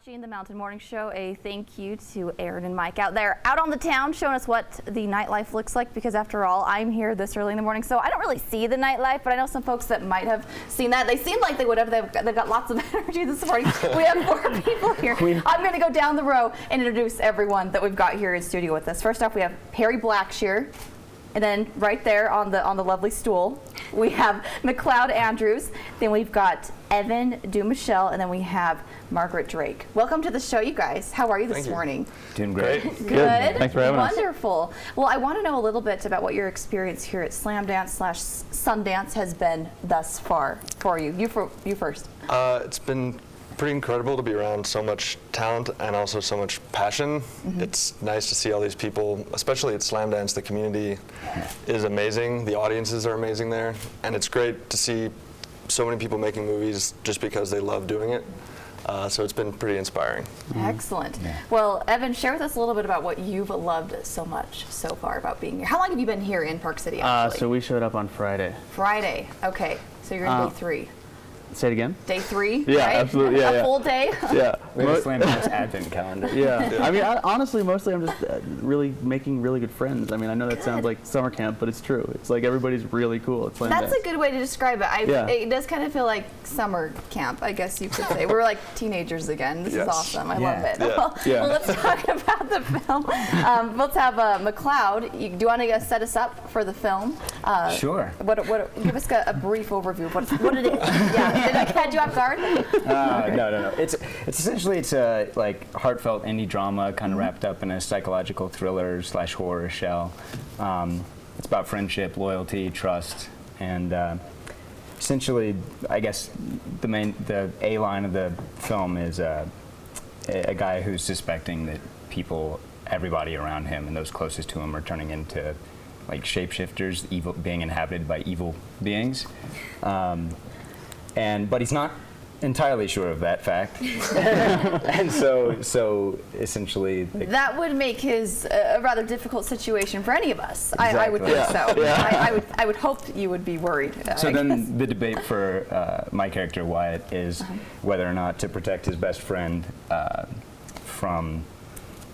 watching the Mountain Morning Show. A thank you to Aaron and Mike out there, out on the town, showing us what the nightlife looks like, because after all, I'm here this early in the morning, so I don't really see the nightlife, but I know some folks that might have seen that. They seem like they would have. They've got lots of energy this morning. We have 4 people here. I'm going to go down the row and introduce everyone that we've got here in studio with us. First off, we have Perry Blackshear. And then right there on the lovely stool, we have McLeod Andrews. Then we've got Evan Dumichel, and then we have Margaret Drake. Welcome to the show, you guys. How are you this morning? Doing great. Good. Thanks for having us. Wonderful. Well, I want to know a little bit about what your experience here at Slamdance/Sundance has been thus far for you. You first. It's been pretty incredible to be around so much talent and also so much passion. It's nice to see all these people, especially at Slamdance. The community is amazing. The audiences are amazing there, and it's great to see so many people making movies just because they love doing it. So it's been pretty inspiring. Excellent. Yeah. Well, Evan, share with us a little bit about what you've loved so much so far about being here. How long have you been here in Park City, actually? So we showed up on Friday. Friday. Okay. So you're in day 3. Say it again? Day 3, yeah, right? Absolutely. Yeah, a full day? Yeah. We have a Slamdance advent calendar. Yeah. I mean, honestly, mostly I'm just really making really good friends. I mean, I know that sounds like summer camp, but it's true. It's like everybody's really cool at Slamdance. That's a good way to describe it. It does kind of feel like summer camp, I guess you could say. We're like teenagers again. This is awesome. I love it. Yeah. Well, let's talk about the film. Let's have McLeod. Do you want to set us up for the film? Sure. Give us a brief overview of what it is. Yeah. Did I catch you off guard? No. It's essentially a like heartfelt indie drama, kind of wrapped up in a psychological thriller / horror shell. It's about friendship, loyalty, trust, and essentially, I guess the A line of the film is a guy who's suspecting that everybody around him and those closest to him are turning into like shapeshifters, being inhabited by evil beings. But he's not entirely sure of that fact, and so essentially that would make his a rather difficult situation for any of us. Exactly. I would think so. Yeah. I would hope you would be worried. So then the debate for my character Wyatt is whether or not to protect his best friend from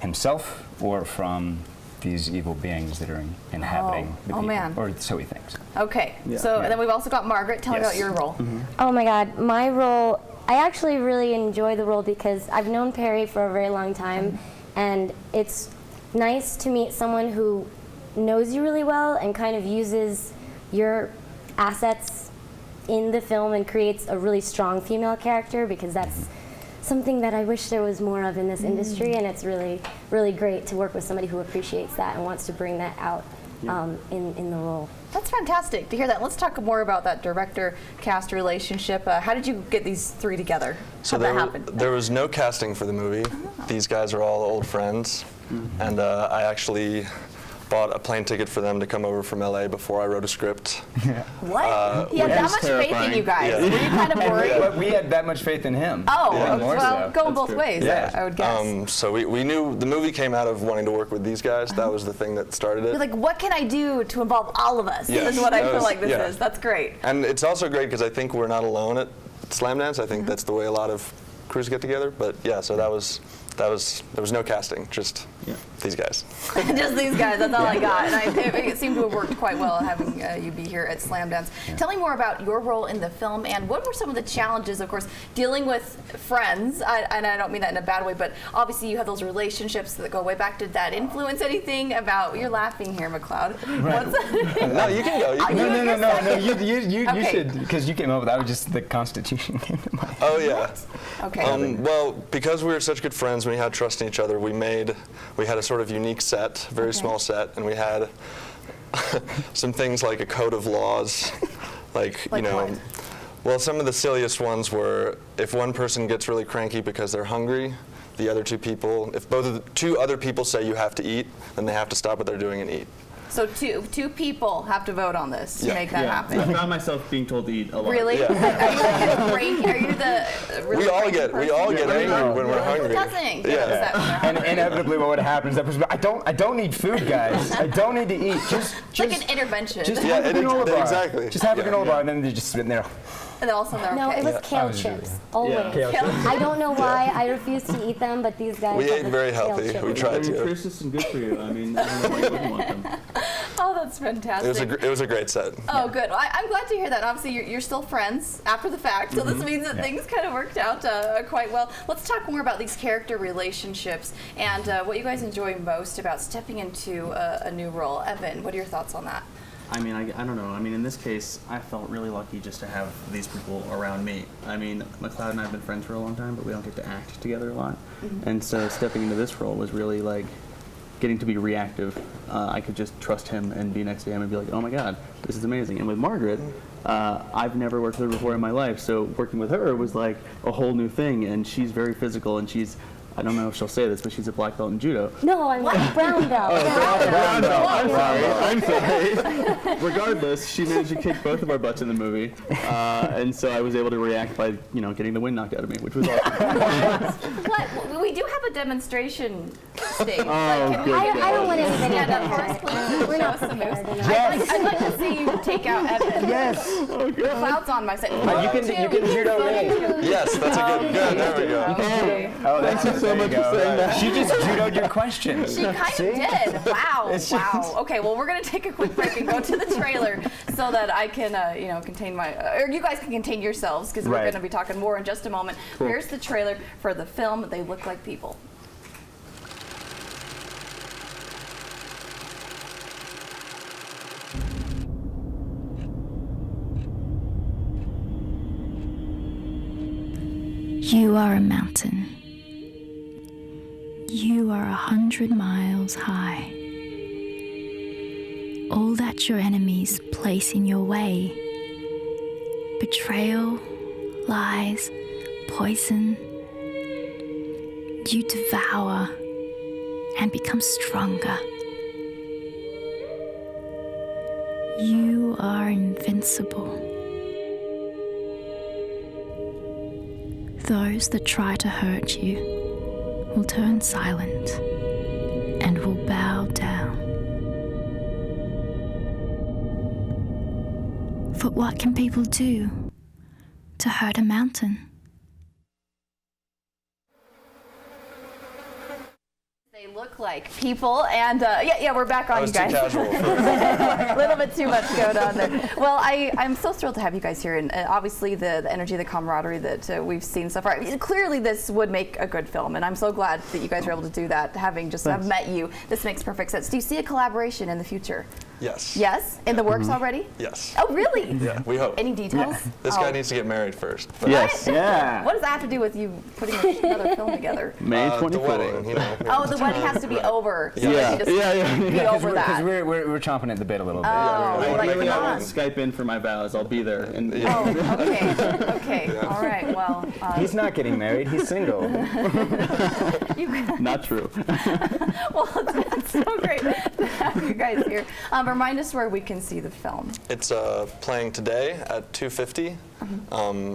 himself or from these evil beings that are inhabiting the people. Man. Or so he thinks. Okay, and then we've also got Margaret. Tell me about your role. Oh my God, my role, I actually really enjoy the role because I've known Perry for a very long time, and it's nice to meet someone who knows you really well and kind of uses your assets in the film and creates a really strong female character, because that's something that I wish there was more of in this industry, and it's really, really great to work with somebody who appreciates that and wants to bring that out in the role. That's fantastic to hear that. Let's talk more about that director-cast relationship. How did you get these 3 together? So How'd that happen? There was no casting for the movie. These guys are all old friends, and I actually bought a plane ticket for them to come over from LA before I wrote a script. What? He had that much faith in you guys. Yeah. Were you kind of worried? But we had that much faith in him. Well, going both ways, Yeah. I would guess. So we knew the movie came out of wanting to work with these guys. That was the thing that started it. You're like, what can I do to involve all of us? Yes, Is what I that feel was- like this yeah. is. That's great. And it's also great because I think we're not alone at Slamdance. I think that's the way a lot of crews get together. But yeah, so there was no casting, just these guys. Just these guys, that's all I got. And it seemed to have worked quite well having you be here at Slamdance. Tell me more about your role in the film, and what were some of the challenges, of course, dealing with friends, and I don't mean that in a bad way, but obviously you have those relationships that go way back. Did that influence anything about, you're laughing here, McLeod. Right. No, you can go. No, you Okay. should, because you came up with that. Was just the Constitution came to mind. Oh yeah. Okay. Well, because we were such good friends, we had trust in each other. We had a sort of unique set, very small set, and we had some things like a code of laws, like Like what? Well, some of the silliest ones were if one person gets really cranky because they're hungry, the other 2 people, if both of the 2 other people say you have to eat, then they have to stop what they're doing and eat. So two people have to vote on this to make that happen. I found myself being told to eat a lot. Really? Yeah. Are you like a cranky? Are you the really We all cranky get person? angry when we're Who hungry. doesn't? Yeah. And inevitably, what would happen is that person, I don't need food, guys. I don't need to eat. It's like an intervention. Just have a granola bar. Exactly. Just have a granola bar, and then they're just sitting there. And all of a sudden they're No, okay. it was Yeah. kale was chips. Julia. Always. Kale chips. I don't know why I refuse to eat them, but these guys. We have ate the very kale healthy. chips. We tried They're to. nutritious and good for you. I mean, I don't know why you wouldn't want them. Oh, that's fantastic. It was a great set. Oh, good. Well, I'm glad to hear that. Obviously, you're still friends after the fact, so this means that things kind of worked out quite well. Let's talk more about these character relationships and what you guys enjoy most about stepping into a new role. Evan, what are your thoughts on that? I mean, I don't know. I mean, in this case, I felt really lucky just to have these people around me. I mean, McLeod and I have been friends for a long time, but we don't get to act together a lot. And so stepping into this role was really like getting to be reactive. I could just trust him and be next to him and be like, oh my God, this is amazing. And with Margaret, I've never worked with her before in my life, so working with her was like a whole new thing. And she's very physical, and she's, I don't know if she'll say this, but she's a black belt in judo. No, I'm a brown belt. Brown belt. I'm sorry. I'm sorry. Regardless, she managed to kick both of our butts in the movie, and so I was able to react by, getting the wind knocked out of me, which was awesome. What? We do have a demonstration stage. Oh, good. I don't want anybody stand to up for us, please. We're not Show us some moves. prepared enough. I'd like to see you take out Evan. Yes. Cloud's on my side. You can judo me. Yes, that's a good. There we go. Okay. Oh, Thank you so much for saying that. She just judoed your question. She kind of did. Wow. Wow. Okay, well, we're going to take a quick break and go to the trailer so that I can, contain my, or you guys can contain yourselves because we're Right. going to be talking more in just a moment. Cool. Here's the trailer for the film They Look Like People. You are a mountain. You are 100 miles high. All that your enemies place in your way, betrayal, lies, poison, you devour and become stronger. You are invincible. Those that try to hurt you will turn silent and will bow down. But what can people do to hurt a mountain? They look like people, and we're back on, I was you too guys. casual. A little bit too much going on there. Well, I'm so thrilled to have you guys here, and obviously the energy, the camaraderie that we've seen so far. I mean, clearly, this would make a good film, and I'm so glad that you guys were able to do that. Having just have met you, this makes perfect sense. Do you see a collaboration in the future? Yes. Yes, in the works already. Yes. Oh, really? Yeah, we hope. Any details? This Oh. guy needs to get married first. But Yes. Yeah. What does that have to do with you putting another film together? May the 24th. wedding, Oh, the wedding has to be over. So Yeah. you just Yeah. be over that. Because we're chomping at the bit a little bit. Oh, we're like, Ideally, come I on. won't Skype in for my vows. I'll be there. And Oh, okay. Okay. All right. Well, He's not getting married. He's single. not true. well, it's so great to have you guys here. Remind us where we can see the film. It's playing today at 2:50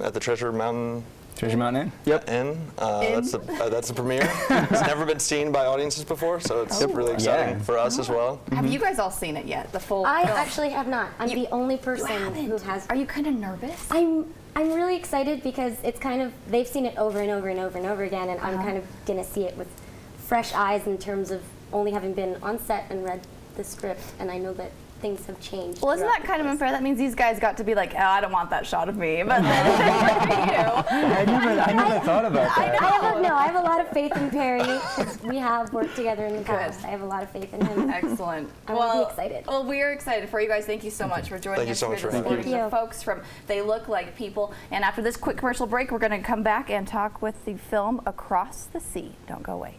at the Treasure Mountain Treasure Mountain Inn. That's the premiere. It's never been seen by audiences before, so it's really exciting Yeah. for us as well. Have you guys all seen it yet? The full I film? actually have not. I'm You- the only person haven't? who has. Are you kind of nervous? I'm really excited because it's kind of they've seen it over and over and over and over again, and I'm kind of gonna see it with fresh eyes in terms of only having been on set and read the script, and I know that things have changed. Well, isn't throughout that kind of the unfair? That means these guys got to be like, oh, I don't want that shot of me, but then I never thought about that. I have a lot of faith in Perry because we have worked together in the past. I have a lot of faith in him. Excellent. I'm really excited. Well, we are excited for you guys. Thank you so much for joining Thank you us so here much for this having morning. me. The folks from They Look Like People. And after this quick commercial break, we're going to come back and talk with the film Across the Sea. Don't go away.